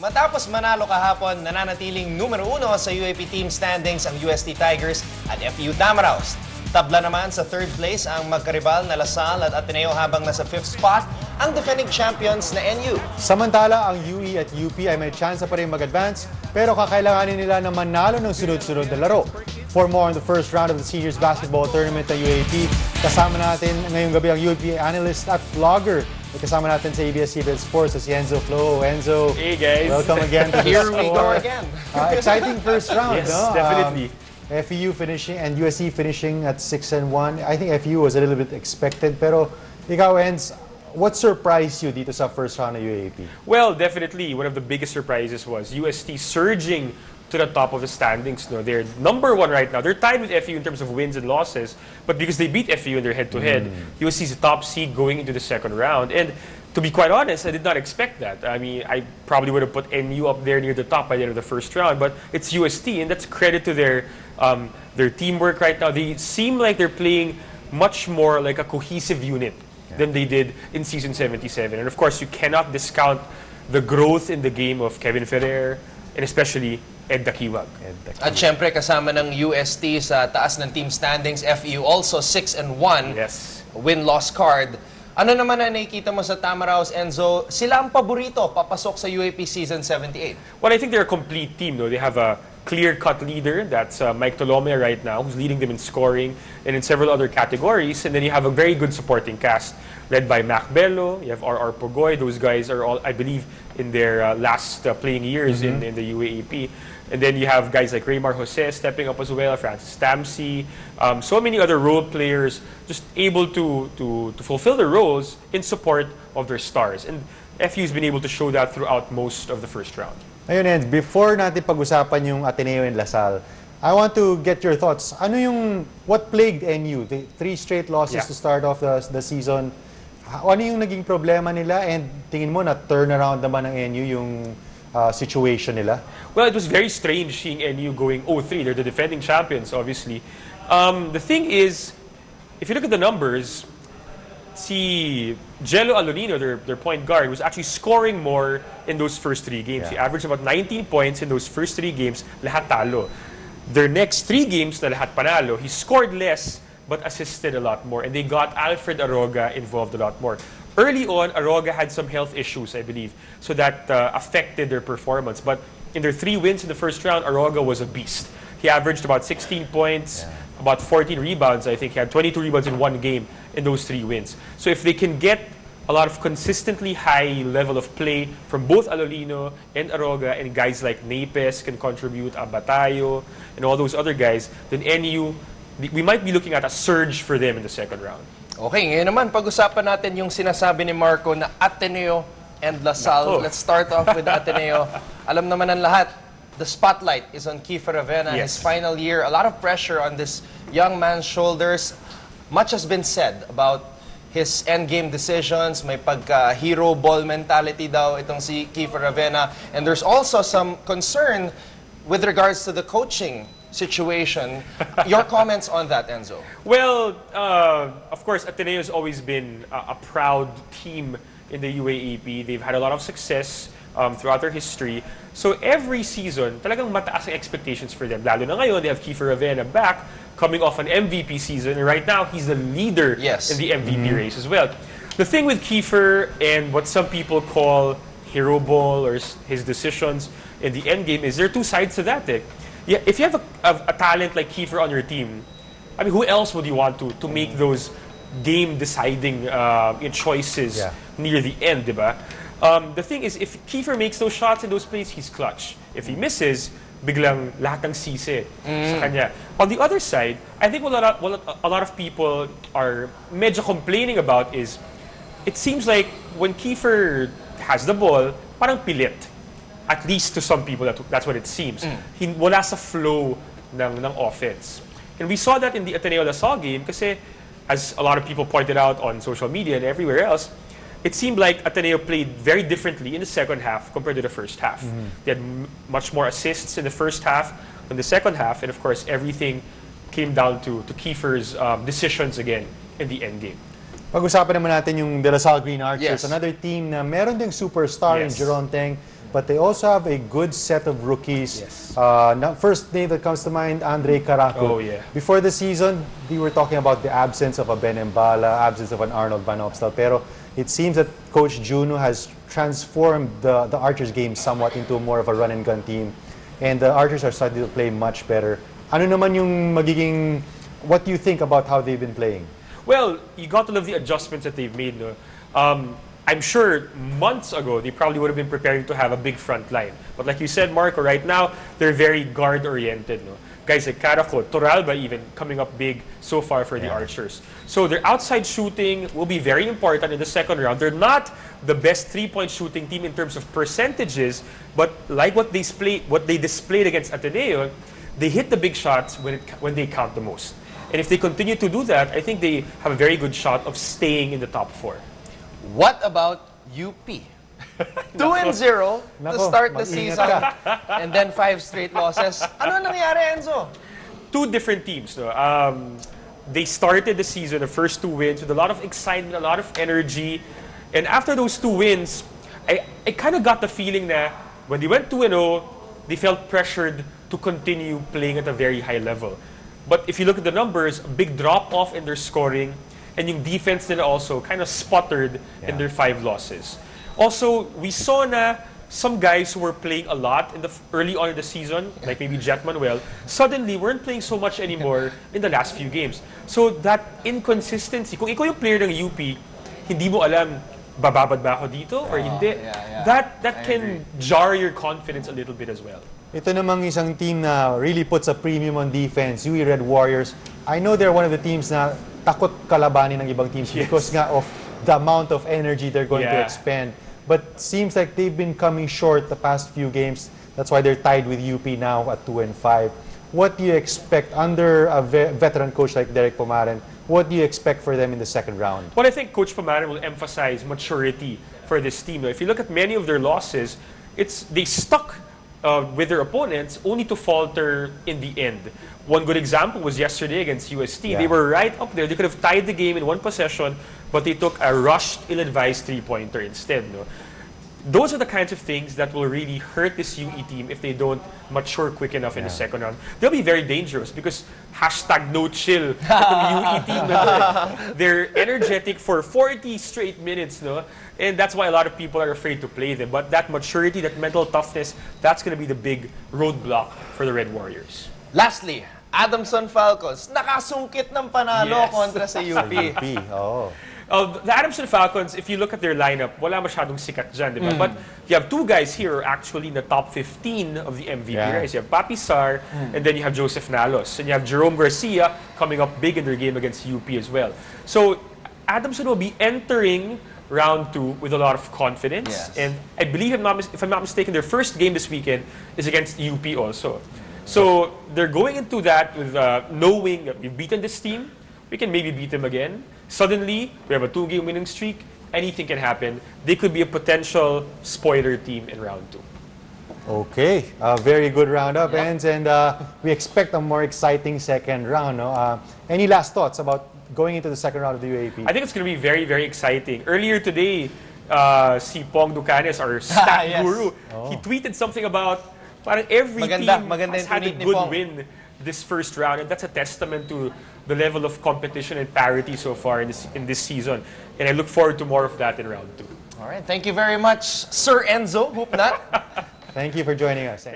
Matapos manalo kahapon, nananatiling numero 1 sa UAAP team standings ang UST Tigers at FEU Tamaraos. Tabla naman sa 3rd place ang magkaribal na Lasal at Ateneo habang nasa 5th spot ang defending champions na NU. Samantala, ang UE at UP ay may chance pa rin mag-advance pero kakailanganin nila na manalo ng sunod-sunod na laro. For more on the first round of the Seniors Basketball Tournament ng UAAP, kasama natin ngayong gabi ang UAAP analyst at vlogger. Kasama natin sa ABS-CBN Sports si Enzo Flojo. Enzo, hey guys! Welcome again to the Here we go again. Exciting first round, yes, no? Definitely. FEU finishing and USC finishing at 6-1. I think FEU was a little bit expected, pero ikaw, Enz, what surprised you dito sa first round ng UAAP? Well, definitely one of the biggest surprises was UST surging to the top of the standings. No, they're number 1 right now. They're tied with FEU in terms of wins and losses, but because they beat FEU in their head-to-head, USC is the top seed going into the second round. And to be quite honest, I did not expect that. I mean, I probably would have put NU up there near the top by the end of the first round, but it's UST, and that's credit to their teamwork right now. They seem like they're playing much more like a cohesive unit than they did in season 77. And of course, you cannot discount the growth in the game of Kevin Ferrer and especially Ed Dakiwag. At syempre kasama ng UST sa taas ng team standings, FEU also 6-1. Yes. Win-loss card. Ano naman na nakikita mo sa Tamaraos, Enzo? Sila ang paborito papasok sa UAAP season 78. Well, I think they're a complete team. No? They have a clear-cut leader, that's Mike Tolome right now, who's leading them in scoring and in several other categories. And then you have a very good supporting cast led by Mac Bello, you have R.R. Pogoy. Those guys are all, I believe, in their last playing years in the UAAP. And then you have guys like Raymar Jose stepping up as well, Francis Stamsi, so many other role players just able to fulfill their roles in support of their stars. And FU's been able to show that throughout most of the first round. Ayun, Enz, before natin pag-usapan yung Ateneo and Lasal, I want to get your thoughts. What plagued NU? The 3 straight losses to start off the season. Ano yung naging problema nila, and tingin mo na turnaround naman ng NU yung situation nila? Well, it was very strange seeing NU going 0-3. They're the defending champions, obviously. The thing is, if you look at the numbers, si Jello Alonino, their point guard, was actually scoring more in those first 3 games. He averaged about 19 points in those first 3 games, lahat talo. Their next 3 games na lahat panalo, he scored less but assisted a lot more. And they got Alfred Aroga involved a lot more. Early on, Aroga had some health issues, I believe, so that affected their performance. But in their 3 wins in the first round, Aroga was a beast. He averaged about 16 points, about 14 rebounds, I think. He had 22 rebounds in 1 game in those 3 wins. So if they can get a lot of consistently high level of play from both Alolino and Aroga, and guys like Napes can contribute, Abatayo, and all those other guys, then NU, we might be looking at a surge for them in the second round. Okay, ngayon naman, pag-usapan natin yung sinasabi ni Marco na Ateneo and Lasal. Let's start off with Ateneo. Alam naman ng lahat, the spotlight is on Kiefer Avena, his final year. A lot of pressure on this young man's shoulders. Much has been said about his endgame decisions. May pagka-hero ball mentality daw itong si Kiefer Avena. And there's also some concern with regards to the coaching situation. Your comments on that, Enzo? Well, of course, Ateneo has always been a proud team in the UAAP. They've had a lot of success throughout their history. So every season, talagang mataas ang expectations for them. Lalo na ngayon, they have Kiefer Avena back, coming off an MVP season. And right now, he's the leader in the MVP race as well. The thing with Kiefer and what some people call hero ball or his decisions in the endgame is there are 2 sides to that. Yeah, if you have a talent like Kiefer on your team, I mean, who else would you want to make those game-deciding choices near the end, diba? The thing is, if Kiefer makes those shots in those plays, he's clutch. If he misses, biglang lahat ng sisi sa kanya. On the other side, I think what a lot of people are medyo complaining about is, it seems like when Kiefer has the ball, parang pilit. At least to some people, that's what it seems. Wala sa flow ng offense. And we saw that in the Ateneo-Lasal game kasi, as a lot of people pointed out on social media and everywhere else, it seemed like Ateneo played very differently in the second half compared to the first half. They had much more assists in the first half than the second half, and of course, everything came down to Kiefer's decisions again in the end game. Pag-usapan naman natin yung De La Salle Green Archers, another team na meron ding superstar in Jeron Teng. but they also have a good set of rookies. Yes. First name that comes to mind, Andre Caraco. Oh, yeah. Before the season, we were talking about the absence of a Ben Embala, absence of an Arnold Van Opstal, pero it seems that Coach Juno has transformed the Archers game somewhat into more of a run-and-gun team, and the Archers are starting to play much better. Ano naman yung magiging, what do you think about how they've been playing? Well, you got to love the adjustments that they've made. No? I'm sure months ago, they probably would have been preparing to have a big front line. But like you said, Marco, right now, they're very guard-oriented. No? Guys like Caraco, Toralba even, coming up big so far for the Archers. So their outside shooting will be very important in the second round. They're not the best three-point shooting team in terms of percentages, but like what they displayed against Ateneo, they hit the big shots when they count the most. And if they continue to do that, I think they have a very good shot of staying in the top 4. What about UP? 2-0 to Nako, start the mag-ingat season, and then 5 straight losses. Ano nangyari, Enzo? Two different teams. No? They started the season, the first 2 wins, with a lot of excitement, a lot of energy. And after those 2 wins, I kind of got the feeling that when they went 2-0, they felt pressured to continue playing at a very high level. But if you look at the numbers, a big drop-off in their scoring, and yung defense nila also kind of sputtered in their 5 losses. Also, we saw na some guys who were playing a lot early on in the season, like maybe Jet Manuel, suddenly weren't playing so much anymore in the last few games. So that inconsistency, kung ikaw yung player ng UP, hindi mo alam, bababad ba ako dito or hindi, that can jar your confidence a little bit as well. Ito namang isang team na really puts a premium on defense, UE Red Warriors. I know they're one of the teams na takot kalabanin ng ibang teams because nga of the amount of energy they're going to expend. But seems like they've been coming short the past few games. That's why they're tied with UP now at 2-5. What do you expect under a veteran coach like Derek Pomaren? What do you expect for them in the second round? Well, I think Coach Pomaren will emphasize maturity for this team. If you look at many of their losses, they stuck with their opponents only to falter in the end. One good example was yesterday against UST. They were right up there. They could have tied the game in 1 possession, but they took a rushed, ill-advised 3-pointer instead. No? Those are the kinds of things that will really hurt this UE team if they don't mature quick enough in the second round. They'll be very dangerous because #no-chill itong UE team. They're energetic for 40 straight minutes, no? And that's why a lot of people are afraid to play them. But that maturity, that mental toughness, that's going to be the big roadblock for the Red Warriors. Lastly, Adamson Falcons, nakasungkit ng panalo kontra sa UP. The Adamson Falcons, if you look at their lineup, wala masyadong sikat dyan, di ba? But you have 2 guys here actually in the top 15 of the MVP race. You have Papi Sar, and then you have Joseph Nalos. And you have Jerome Garcia coming up big in their game against UP as well. So Adamson will be entering round 2 with a lot of confidence. And I believe, if I'm not mistaken, their first game this weekend is against UP also. So they're going into that with knowing that we've beaten this team, we can maybe beat them again. Suddenly, we have a 2-game winning streak. Anything can happen. They could be a potential spoiler team in round 2. Okay, a very good roundup, Enz, and we expect a more exciting second round. No? Any last thoughts about going into the second round of the UAAP? I think it's going to be very, very exciting. Earlier today, si Pong Ducanes, our stat guru, he tweeted something about parang every team has had a good win this first round, and that's a testament to the level of competition and parity so far in this season. And I look forward to more of that in round 2. All right, thank you very much, Sir Enzo Hoopnut. Thank you for joining us.